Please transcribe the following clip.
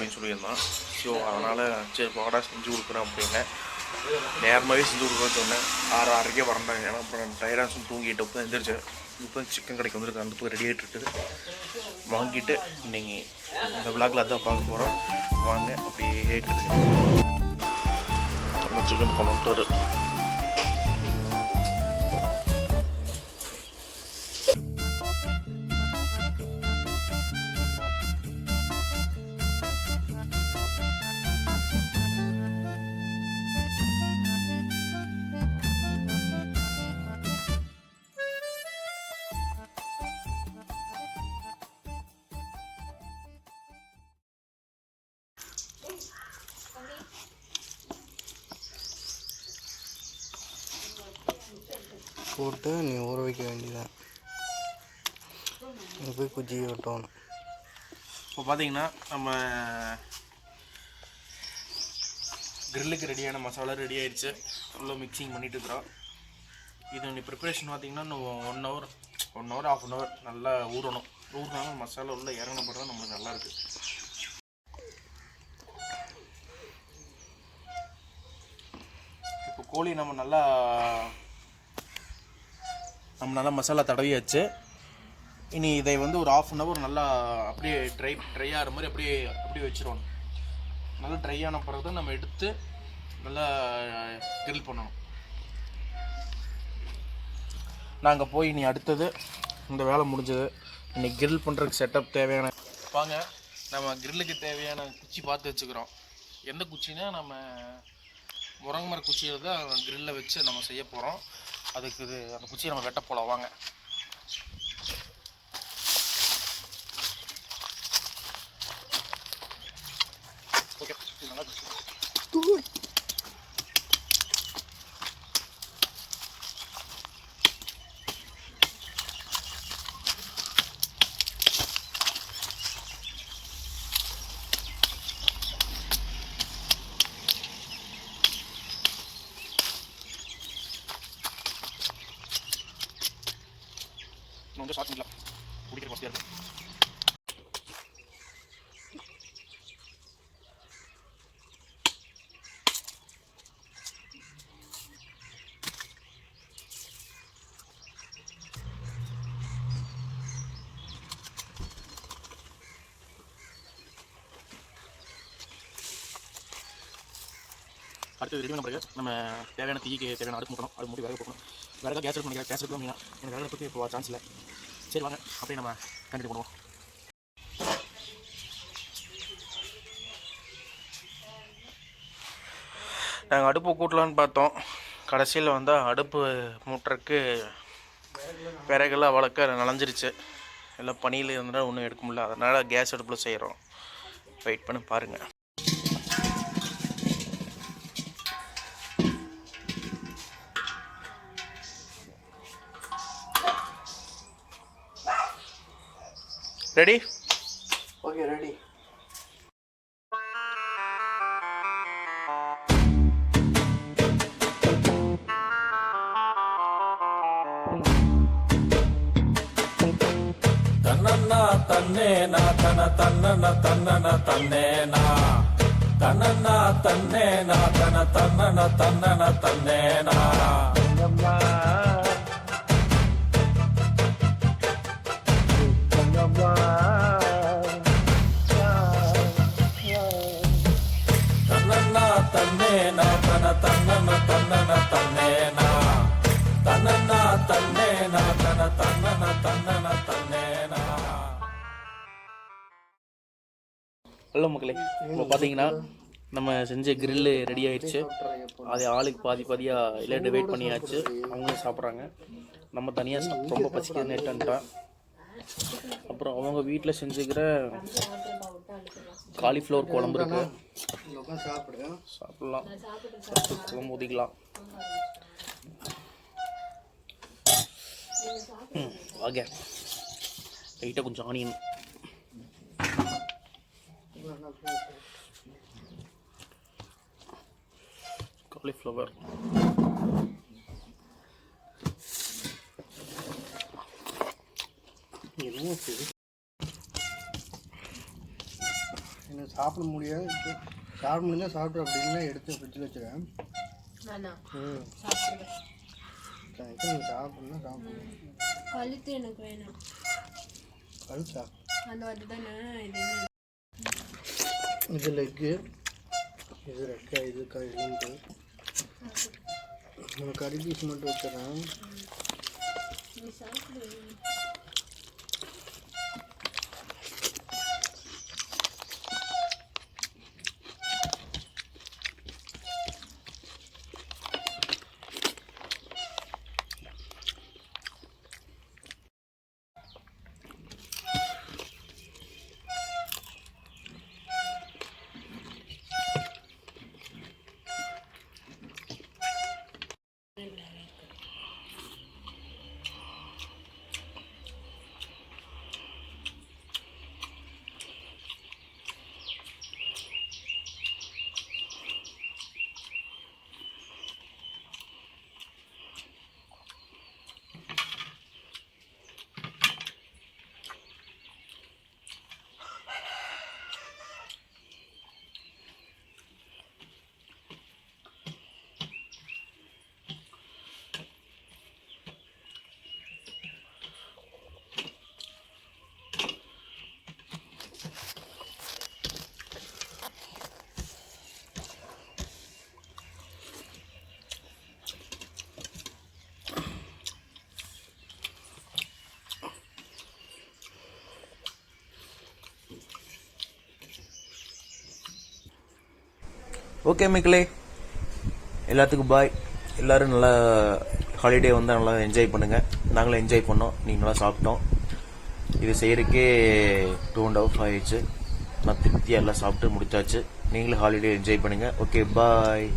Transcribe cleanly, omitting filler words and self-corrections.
அப்படின்னு சொல்லியிருந்தான். ஸோ அதனால் சரி வாடா செஞ்சு கொடுக்குறேன் அப்படின்னு நேரமாகவே செஞ்சு கொடுக்குறேன்னு சொன்னேன். 6:30க்கே வரண்டாங்க. ஏன்னா அப்புறம் டயர்டாக தூங்கிட்டு இப்போ எந்திரிச்சேன். இப்போ சிக்கன் கடைக்கு வந்துருக்கு. அந்த ரெடி ஆகிட்டு இருக்குது. வாங்கிட்டு இன்னைக்கு இந்த விளாகில் தான் பார்க்க போகிறோம். வாங்க அப்படியே இருக்குது சிக்கன் கொண்டு போட்டு நீ ஊற வைக்க வேண்டியதான். போய் குச்சி வெட்டணும். இப்போ பார்த்தீங்கன்னா நம்ம கிரில்லுக்கு ரெடியான மசாலா ரெடி ஆகிடுச்சு. ஃபுல்லாக மிக்சிங் பண்ணிட்டு இருக்கிறோம். இது நீ ப்ரிப்பரேஷன் பார்த்தீங்கன்னா இன்னும் 1 hour 1.5 hour நல்லா ஊறணும். ஊறினாலும் மசாலா உள்ள இறங்கின பிறகு நம்மளுக்கு நல்லாயிருக்கு. இப்போ கோழி நம்ம நல்லா மசாலா தடவியாச்சு. இனி இதை வந்து ஒரு 1/2 hour நல்லா அப்படியே ட்ரை ஆகிற மாதிரி அப்படியே வச்சுருவோம். நல்லா ட்ரை ஆன பிறகு தான் நம்ம எடுத்து நல்லா கிரில் பண்ணணும். நாங்கள் போய் இனி அடுத்தது இந்த வேலை முடிஞ்சது. இன்றைக்கி கிரில் பண்ணுறதுக்கு செட்டப் தேவையான வாங்க நம்ம கிரில்லுக்கு தேவையான குச்சி பார்த்து வச்சுக்கிறோம். எந்த குச்சின்னா நம்ம முருங்கை மர குச்சியில் தான் கிரில்லை வச்சு நம்ம செய்ய போகிறோம். அதுக்கு அந்த குச்சியை நம்ம வெட்ட போகலாம் வாங்க. ஓகே நல்லா கொஞ்சம் ஸ்டார்ட் பண்ணலாம். குடிக்கிற வசதியாக இருக்குது. அடுத்தது ரெடி பண்ண பிறகு நம்ம தேவையான தீக்கு தேவையான அடுப்பு மூட்டணும். அது மூடி வேக போகணும். வேறு கேஸ் எடுத்து பண்ணிக்கிறேன். கேஸ் எடுத்து மீனா எனக்கு வேலை பற்றி இப்போ சான்ஸ் இல்லை. சரி வாங்க அப்படியே நம்ம கண்டிப்பாக பண்ணுவோம். நாங்கள் அடுப்பு கூட்டலான்னு பார்த்தோம். கடைசியில் வந்து அடுப்பு மூட்டுறக்கு விறகுலாம் வளர்க்க நனைஞ்சிருச்சு. எல்லாம் பனியில் இருந்தால் ஒன்றும் எடுக்க முடியல. அதனால் கேஸ் அடுப்பில் செய்கிறோம். வெயிட் பண்ணி பாருங்கள். ரெடி? Okay ready. தன்னன்னா தன்னேனா தன தன்னன தன்னன தன்னேனா தன்னன்னா தன்னேனா தன தன்னன தன்னன தன்னேனா தன்னன்னா தன்னேனா தன தன்னன தன்னன தன்னேனா தன்னன்னா தன்னேனா தன தன்னன தன்னன தன்னேனா. ஹலோ மக்களே, இப்போ பார்த்தீங்கன்னா நம்ம செஞ்ச கிரில்லு ரெடி ஆயிடுச்சு. அது ஆளுக்கு பாதியாக இல்லை டிவைட் பண்ணியாச்சு. அவங்களும் சாப்பிட்றாங்க. நம்ம தனியாக ரொம்ப பசிக்குதுன்னு எட்டுன்ட்டான். அப்புறம் அவங்க வீட்டில் செஞ்சுக்கிற காலிஃப்ளவர் குழம்பு இருக்கு. சாப்பிடலாம். குழம்பு ஊதிக்கலாம். ஓகே லைட்டாக கொஞ்சம் ஆனியன் காலிஃப்ளவர் எனக்கு சாப்பிட முடியாது. சாப்பிட முடிஞ்சா சாப்பிட்டு அப்படின்னா எடுத்து ஃப்ரிட்ஜில் வச்சுருவேன். நீங்கள் சாப்பிட்ணுன்னா சாப்பிடணும். கழுத்து எனக்கு வேணும். கழுத்தா? அந்த வந்து தானே இது லெக்கு, இது ரெக்கா, இது கழுந்து. உனக்கு கறி பீஸ் மட்டும் வச்சுறேன். நீ சாப்பிடு. ஓகே மக்களே, எல்லாத்துக்கும் பாய். எல்லோரும் நல்லா ஹாலிடே வந்து நல்லா என்ஜாய் பண்ணுங்கள். நாங்களும் என்ஜாய் பண்ணோம், நீங்கள் நல்லா சாப்பிட்டோம். இது செய்கிறக்கே 2.5 hours ஆயிடுச்சு. நான் திருப்தியாக எல்லாம் சாப்பிட்டு முடிச்சாச்சு. நீங்களும் ஹாலிடே என்ஜாய் பண்ணுங்கள். Okay bye.